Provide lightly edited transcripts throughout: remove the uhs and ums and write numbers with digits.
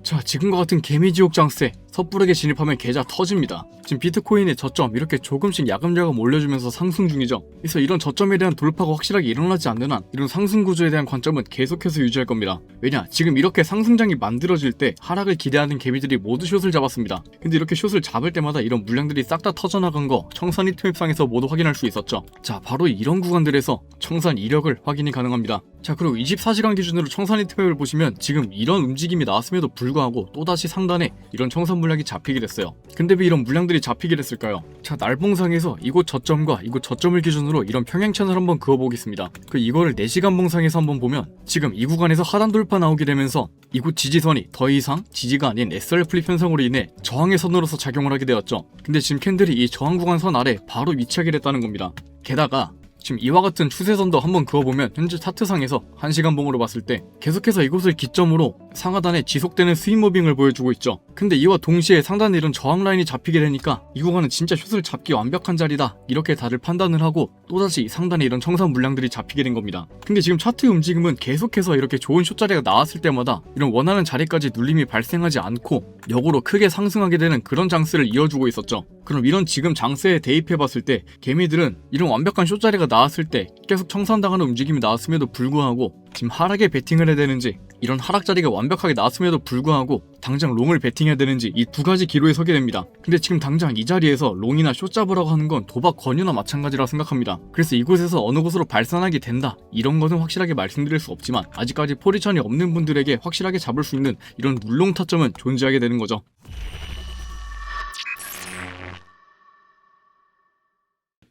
자, 지금과 같은 개미지옥 장세 섣부르게 진입하면 계좌 터집니다. 지금 비트코인의 저점 이렇게 조금씩 야금야금 올려주면서 상승 중이죠. 그래서 이런 저점에 대한 돌파가 확실하게 일어나지 않는 한 이런 상승 구조에 대한 관점은 계속해서 유지할 겁니다. 왜냐, 지금 이렇게 상승장이 만들어질 때 하락을 기대하는 개미들이 모두 숏을 잡았습니다. 근데 이렇게 숏을 잡을 때마다 이런 물량들이 싹 다 터져나간 거 청산 히트맵상에서 모두 확인할 수 있었죠. 자, 바로 이런 구간들에서 청산 이력을 확인이 가능합니다. 자, 그리고 24시간 기준으로 청산 히트맵을 보시면 지금 이런 움직임이 나왔음에도 불구하고 또다시 상단에 이런 청산 물량이 잡히게 됐어요. 근데 왜 이런 물량들이 잡히게 됐을까요? 자, 날봉상에서 이곳 저점과 이곳 저점을 기준으로 이런 평행천을 한번 그어보겠습니다. 이거를 4시간 봉상에서 한번 보면 지금 이 구간에서 하단 돌파 나오게 되면서 이곳 지지선이 더 이상 지지가 아닌 SR 플립 현상으로 인해 저항의 선으로서 작용을 하게 되었죠. 근데 지금 캔들이 이 저항 구간 선 아래 바로 위치하게 됐다는 겁니다. 게다가 지금 이와 같은 추세선도 한번 그어보면 현재 차트상에서 1시간 봉으로 봤을 때 계속해서 이곳을 기점으로 상하단에 지속되는 스윙 무빙을 보여주고 있죠. 근데 이와 동시에 상단에 이런 저항 라인이 잡히게 되니까 이 구간은 진짜 숏을 잡기 완벽한 자리다, 이렇게 다들 판단을 하고 또다시 상단에 이런 청산 물량들이 잡히게 된 겁니다. 근데 지금 차트의 움직임은 계속해서 이렇게 좋은 숏 자리가 나왔을 때마다 이런 원하는 자리까지 눌림이 발생하지 않고 역으로 크게 상승하게 되는 그런 장세를 이어주고 있었죠. 그럼 이런 지금 장세에 대입해봤을 때 개미들은 이런 완벽한 숏 자리가 나왔을 때 계속 청산당하는 움직임이 나왔음에도 불구하고 지금 하락에 베팅을 해야 되는지, 이런 하락 자리가 완벽하게 나왔음에도 불구하고 당장 롱을 베팅해야 되는지, 이 두 가지 기로에 서게 됩니다. 근데 지금 당장 이 자리에서 롱이나 숏 잡으라고 하는 건 도박 권유나 마찬가지라 생각합니다. 그래서 이곳에서 어느 곳으로 발산하게 된다, 이런 것은 확실하게 말씀드릴 수 없지만 아직까지 포지션이 없는 분들에게 확실하게 잡을 수 있는 이런 물롱 타점은 존재하게 되는 거죠.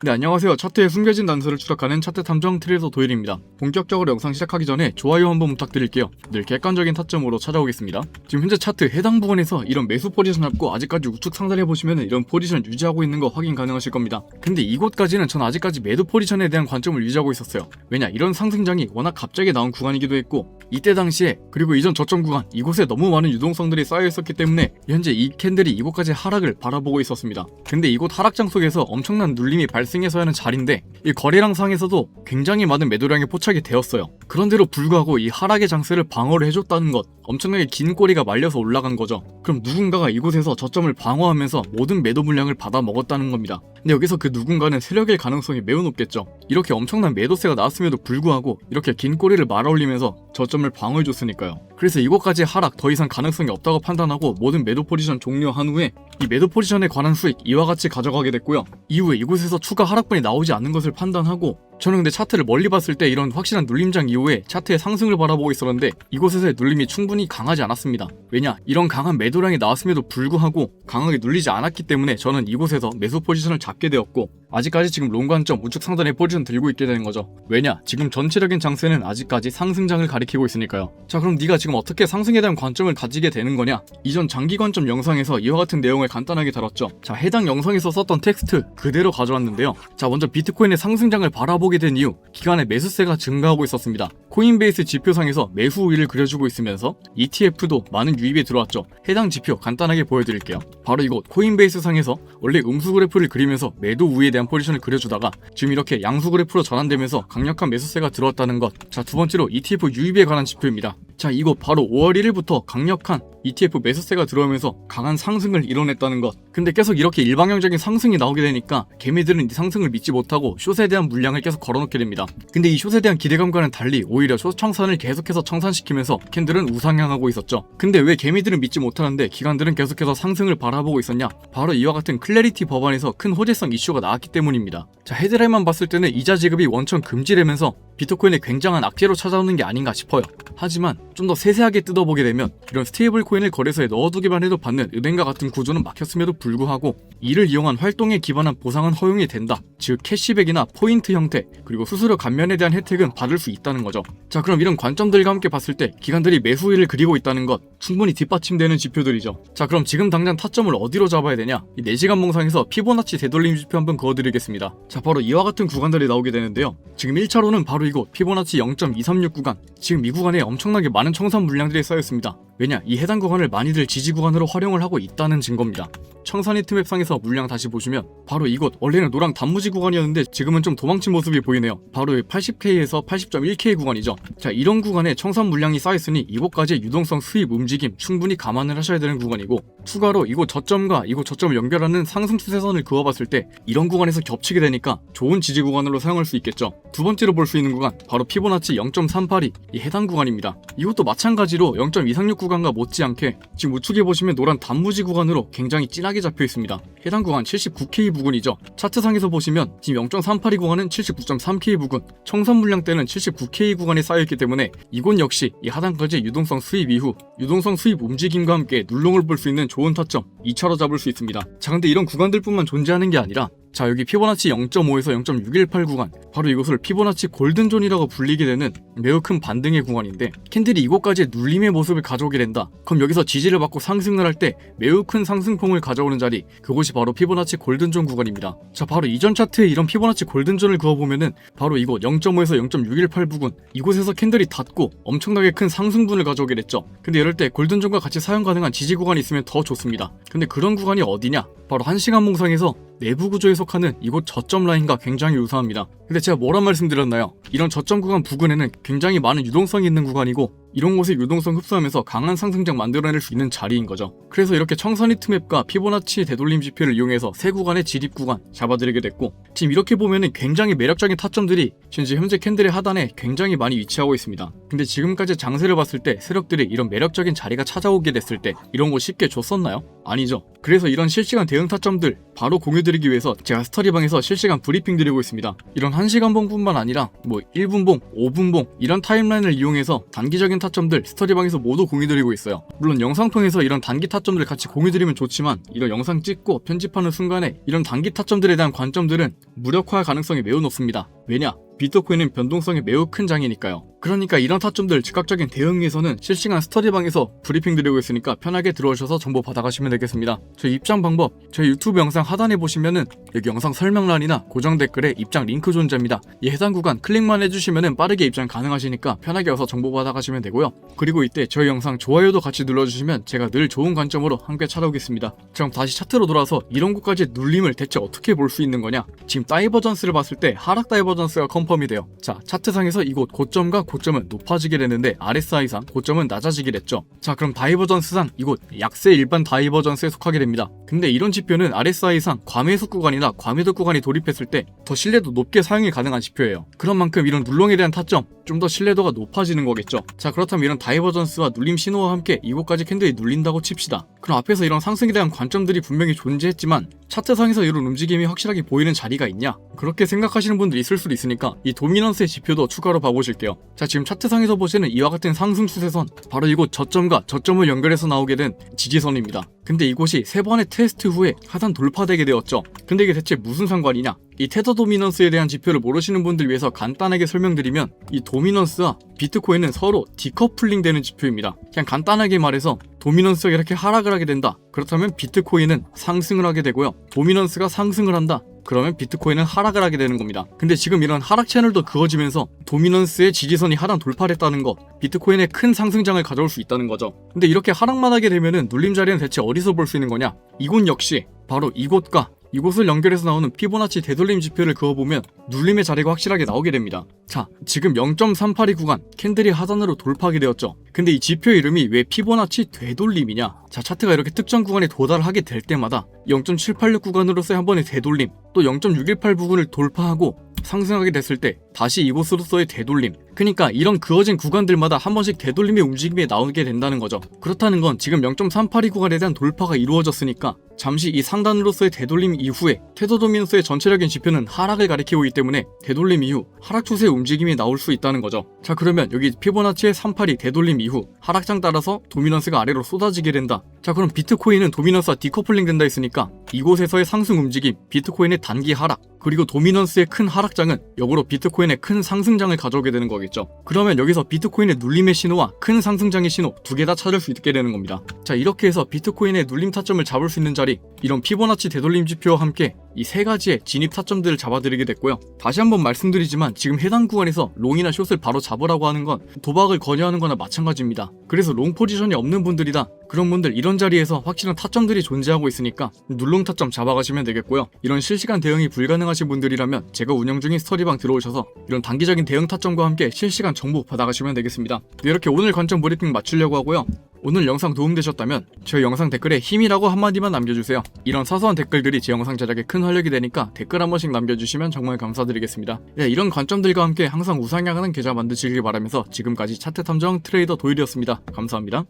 네, 안녕하세요. 차트의 숨겨진 단서를 추적하는 차트 탐정 트레이더 도일입니다. 본격적으로 영상 시작하기 전에 좋아요 한번 부탁드릴게요. 늘 객관적인 타점으로 찾아오겠습니다. 지금 현재 차트 해당 부분에서 이런 매수 포지션 잡고 아직까지 우측 상단해보시면 이런 포지션 유지하고 있는 거 확인 가능하실 겁니다. 근데 이곳까지는 전 아직까지 매도 포지션에 대한 관점을 유지하고 있었어요. 왜냐, 이런 상승장이 워낙 갑자기 나온 구간이기도 했고, 이때 당시에 그리고 이전 저점 구간 이곳에 너무 많은 유동성들이 쌓여 있었기 때문에 현재 이 캔들이 이곳까지 하락을 바라보고 있었습니다. 근데 이곳 하락장 속에서 엄청난 눌림이 발생해서 하는 자리인데 이 거래량 상에서도 굉장히 많은 매도량이 포착이 되었어요. 그런데도 불구하고 이 하락의 장세를 방어를 해줬다는 것, 엄청나게 긴 꼬리가 말려서 올라간 거죠. 그럼 누군가가 이곳에서 저점을 방어하면서 모든 매도 물량을 받아 먹었다는 겁니다. 근데 여기서 그 누군가는 세력일 가능성이 매우 높겠죠. 이렇게 엄청난 매도세가 나왔음에도 불구하고 이렇게 긴 꼬리를 말아올리면서 저점을 방어해줬으니까요. 그래서 이곳까지 하락 더 이상 가능성이 없다고 판단하고 모든 매도 포지션 종료한 후에 이 매도 포지션에 관한 수익 이와 같이 가져가게 됐고요. 이후에 이곳에서 추가 하락분이 나오지 않는 것을 판단하고, 저는 근데 차트를 멀리 봤을 때 이런 확실한 눌림장 이후에 차트의 상승을 바라보고 있었는데 이곳에서의 눌림이 충분히 강하지 않았습니다. 왜냐, 이런 강한 매도량이 나왔음에도 불구하고 강하게 눌리지 않았기 때문에 저는 이곳에서 매수 포지션을 잡게 되었고, 아직까지 지금 롱 관점 우측 상단에 포지션 들고 있게 되는 거죠. 왜냐, 지금 전체적인 장세는 아직까지 상승장을 가리키고 있으니까요. 자, 그럼 네가 지금 어떻게 상승에 대한 관점을 가지게 되는 거냐? 이전 장기 관점 영상에서 이와 같은 내용을 간단하게 다뤘죠. 자, 해당 영상에서 썼던 텍스트 그대로 가져왔는데요. 자, 먼저 비트코인의 상승장을 바라보게 된 이유, 기간에 매수세가 증가하고 있었습니다. 코인베이스 지표상에서 매수 우위를 그려주고 있으면서 ETF도 많은 유입이 들어왔죠. 해당 지표 간단하게 보여드릴게요. 바로 이곳 코인베이스 상에서 원래 음수 그래프를 그리면서 매도 우위에 대한 포지션을 그려주다가 지금 이렇게 양수 그래프로 전환되면서 강력한 매수세가 들어왔다는 것. 자, 두 번째로 ETF 유입에 관한 지표입니다. 자, 이곳 바로 5월 1일부터 강력한 ETF 매수세가 들어오면서 강한 상승을 이뤄냈다는 것. 근데 계속 이렇게 일방향적인 상승이 나오게 되니까 개미들은 이 상승을 믿지 못하고 숏에 대한 물량을 계속 걸어놓게 됩니다. 근데 이 숏에 대한 기대감과는 달리 오히려 숏 청산을 계속해서 청산시키면서 캔들은 우상향하고 있었죠. 근데 왜 개미들은 믿지 못하는데 기관들은 계속해서 상승을 바라보고 있었냐? 바로 이와 같은 클래리티 법안에서 큰 호재성 이슈가 나왔기 때문입니다. 자, 헤드라인만 봤을 때는 이자 지급이 원천 금지되면서 비트코인의 굉장한 악재로 찾아오는 게 아닌가 싶어요. 하지만 좀 더 세세하게 뜯어보게 되면 이런 스테이블 코인을 거래소에 넣어두기만 해도 받는 은행과 같은 구조는 막혔음에도 불구하고 이를 이용한 활동에 기반한 보상은 허용이 된다. 즉 캐시백이나 포인트 형태, 그리고 수수료 감면에 대한 혜택은 받을 수 있다는 거죠. 자, 그럼 이런 관점들과 함께 봤을 때 기관들이 매수 우위를 그리고 있다는 것 충분히 뒷받침되는 지표들이죠. 자, 그럼 지금 당장 타점을 어디로 잡아야 되냐? 이 4시간 봉상에서 피보나치 되돌림 지표 한번 그어드리겠습니다. 자, 바로 이와 같은 구간들이 나오게 되는데요. 지금 1차로는 바로 이곳 피보나치 0.236 구간. 지금 이 구간에 엄청나게 많은 청산 물량들이 쌓였습니다. 왜냐, 이 해당 구간을 많이들 지지 구간으로 활용을 하고 있다는 증거입니다. 청산히트 맵상에서 물량 다시 보시면 바로 이곳, 원래는 노랑 단무지 구간이었는데 지금은 좀 도망친 모습이 보이네요. 바로 80K에서 80.1K 구간이죠. 자, 이런 구간에 청산 물량이 쌓였으니 이곳까지 유동성 수입 움직임 충분히 감안을 하셔야 되는 구간이고, 추가로 이곳 저점과 이곳 저점을 연결하는 상승 추세선을 그어봤을 때 이런 구간에서 겹치게 되니까 좋은 지지 구간으로 사용할 수 있겠죠. 두 번째로 볼 수 있는 구간, 바로 피보나치 0.382, 이 해당 구간입니다. 이것도 마찬가지로 0.236 구간과 못지않게 지금 우측에 보시면 노란 단무지 구간으로 굉장히 진하게 잡혀 있습니다. 해당 구간 79K 부근이죠. 차트상에서 보시면 지금 0.382 구간은 79.3K 부근, 청산 물량대는 79K 구간에 쌓여있기 때문에 이곳 역시 이 하단까지 유동성 수입 이후 유동성 수입 움직임과 함께 눌롱을 볼 수 있는 좋은 타점 2차로 잡을 수 있습니다. 자, 근데 이런 구간들뿐만 존재하는 게 아니라, 자, 여기 피보나치 0.5에서 0.618 구간, 바로 이곳을 피보나치 골든존이라고 불리게 되는 매우 큰 반등의 구간인데, 캔들이 이곳까지 눌림의 모습을 가져오게 된다. 그럼 여기서 지지를 받고 상승을 할 때 매우 큰 상승폭을 가져오는 자리, 그곳이 바로 피보나치 골든존 구간입니다. 자, 바로 이전 차트에 이런 피보나치 골든존을 그어보면은 바로 이곳 0.5에서 0.618 부근, 이곳에서 캔들이 닫고 엄청나게 큰 상승분을 가져오게 됐죠. 근데 이럴 때 골든존과 같이 사용 가능한 지지 구간이 있으면 더 좋습니다. 근데 그런 구간이 어디냐? 바로 1시간 몽상에서 내부 구조에 속하는 이곳 저점 라인과 굉장히 유사합니다. 근데 제가 뭐란 말씀드렸나요? 이런 저점 구간 부근에는 굉장히 많은 유동성이 있는 구간이고, 이런 곳에 유동성 흡수하면서 강한 상승장 만들어낼 수 있는 자리인 거죠. 그래서 이렇게 청산히트 맵과 피보나치 되돌림 지표를 이용해서 세 구간의 진입 구간 잡아드리게 됐고, 지금 이렇게 보면은 굉장히 매력적인 타점들이 지금 현재 캔들의 하단에 굉장히 많이 위치하고 있습니다. 근데 지금까지 장세를 봤을 때 세력들이 이런 매력적인 자리가 찾아오게 됐을 때 이런 거 쉽게 줬었나요? 아니죠. 그래서 이런 실시간 대응 타점들 바로 공유드리기 위해서 제가 스터디방에서 실시간 브리핑 드리고 있습니다. 이런 1시간 봉뿐만 아니라 1분 봉, 5분 봉 이런 타임라인을 이용해서 단기적인 타점들 스터디방에서 모두 공유드리고 있어요. 물론 영상 통해서 이런 단기 타점들 같이 공유드리면 좋지만, 이런 영상 찍고 편집하는 순간에 이런 단기 타점들에 대한 관점들은 무력화 가능성이 매우 높습니다. 왜냐? 비트코인은 변동성이 매우 큰 장이니까요. 그러니까 이런 타점들 즉각적인 대응 위해서는 실시간 스터디방에서 브리핑 드리고 있으니까 편하게 들어오셔서 정보 받아가시면 되겠습니다. 저희 입장 방법, 저희 유튜브 영상 하단에 보시면은 여기 영상 설명란이나 고정 댓글에 입장 링크 존재합니다. 이 해당 구간 클릭만 해주시면은 빠르게 입장 가능하시니까 편하게 와서 정보 받아가시면 되고요. 그리고 이때 저희 영상 좋아요도 같이 눌러주시면 제가 늘 좋은 관점으로 함께 찾아오겠습니다. 그럼 다시 차트로 돌아서 이런 곳까지 눌림을 대체 어떻게 볼 수 있는 거냐? 지금 다이버전스를 봤을 때 하락 다이버전스가 컨펌이 돼요. 자, 차트상에서 이곳 고점과 고점은 높아지게 되는데 RSI상 고점은 낮아지게 됐죠. 자, 그럼 다이버전스상 이곳 약세 일반 다이버전스에 속하게 됩니다. 근데 이런 지표는 RSI상 과매수 구간이나 과매도 구간이 돌입했을 때 더 신뢰도 높게 사용이 가능한 지표예요. 그런 만큼 이런 눌롱에 대한 타점, 좀 더 신뢰도가 높아지는 거겠죠. 자, 그렇다면 이런 다이버전스와 눌림 신호와 함께 이곳까지 캔들이 눌린다고 칩시다. 그럼 앞에서 이런 상승에 대한 관점들이 분명히 존재했지만 차트상에서 이런 움직임이 확실하게 보이는 자리가 있냐? 그렇게 생각하시는 분들이 있을 수도 있으니까 이 도미넌스의 지표도 추가로 봐보실게요. 자, 지금 차트상에서 보시는 이와 같은 상승 추세선, 바로 이곳 저점과 저점을 연결해서 나오게 된 지지선입니다. 근데 이곳이 세 번의 테스트 후에 하단 돌파되게 되었죠. 근데 이게 대체 무슨 상관이냐? 이 테더 도미넌스에 대한 지표를 모르시는 분들 위해서 간단하게 설명드리면, 이 도미넌스와 비트코인은 서로 디커플링 되는 지표입니다. 그냥 간단하게 말해서 도미넌스가 이렇게 하락을 하게 된다. 그렇다면 비트코인은 상승을 하게 되고요. 도미넌스가 상승을 한다. 그러면 비트코인은 하락을 하게 되는 겁니다. 근데 지금 이런 하락 채널도 그어지면서 도미넌스의 지지선이 하단 돌파를 했다는 것, 비트코인의 큰 상승장을 가져올 수 있다는 거죠. 근데 이렇게 하락만 하게 되면은 눌림 자리는 대체 어디서 볼 수 있는 거냐? 이곳 역시 바로 이곳과 이곳을 연결해서 나오는 피보나치 되돌림 지표를 그어보면 눌림의 자리가 확실하게 나오게 됩니다. 자, 지금 0.382 구간 캔들이 하단으로 돌파하게 되었죠. 근데 이 지표 이름이 왜 피보나치 되돌림이냐? 자, 차트가 이렇게 특정 구간에 도달하게 될 때마다 0.786 구간으로서의 한 번의 되돌림, 또 0.618 부근을 돌파하고 상승하게 됐을 때 다시 이곳으로서의 되돌림, 그러니까 이런 그어진 구간들마다 한 번씩 되돌림의 움직임이 나오게 된다는 거죠. 그렇다는 건 지금 0.382 구간에 대한 돌파가 이루어졌으니까 잠시 이 상단으로서의 되돌림 이후에 테더 도미넌스의 전체적인 지표는 하락을 가리키고 있기 때문에 되돌림 이후 하락 추세의 움직임이 나올 수 있다는 거죠. 자, 그러면 여기 피보나치의 382 되돌림 이후 하락장 따라서 도미넌스가 아래로 쏟아지게 된다. 자, 그럼 비트코인은 도미넌스와 디커플링 된다 했으니까 이곳에서의 상승 움직임, 비트코인의 단기 하락, 그리고 도미넌스의 큰 하락장은 역으로 비트코인의 큰 상승장을 가져오게 되는 거겠죠. 그러면 여기서 비트코인의 눌림의 신호와 큰 상승장의 신호 두 개 다 찾을 수 있게 되는 겁니다. 자, 이렇게 해서 비트코인의 눌림 타점을 잡을 수 있는 자리, 이런 피보나치 되돌림 지표와 함께 이 세 가지의 진입 타점들을 잡아드리게 됐고요. 다시 한번 말씀드리지만 지금 해당 구간에서 롱이나 숏을 바로 잡으라고 하는 건 도박을 권유하는 거나 마찬가지입니다. 그래서 롱 포지션이 없는 분들이다, 그런 분들 이런 자리에서 확실한 타점들이 존재하고 있으니까 눌롱 타점 잡아가시면 되겠고요. 이런 실시간 대응이 불가능하신 분들이라면 제가 운영 중인 스터디방 들어오셔서 이런 단기적인 대응 타점과 함께 실시간 정보 받아가시면 되겠습니다. 네, 이렇게 오늘 관점 브리핑 마치려고 하고요. 오늘 영상 도움되셨다면 저희 영상 댓글에 힘이라고 한마디만 남겨주세요. 이런 사소한 댓글들이 제 영상 제작에 큰 활력이 되니까 댓글 한 번씩 남겨주시면 정말 감사드리겠습니다. 네, 이런 관점들과 함께 항상 우상향하는 계좌 만드시길 바라면서 지금까지 차트 탐정 트레이더 도일이었습니다. 감사합니다.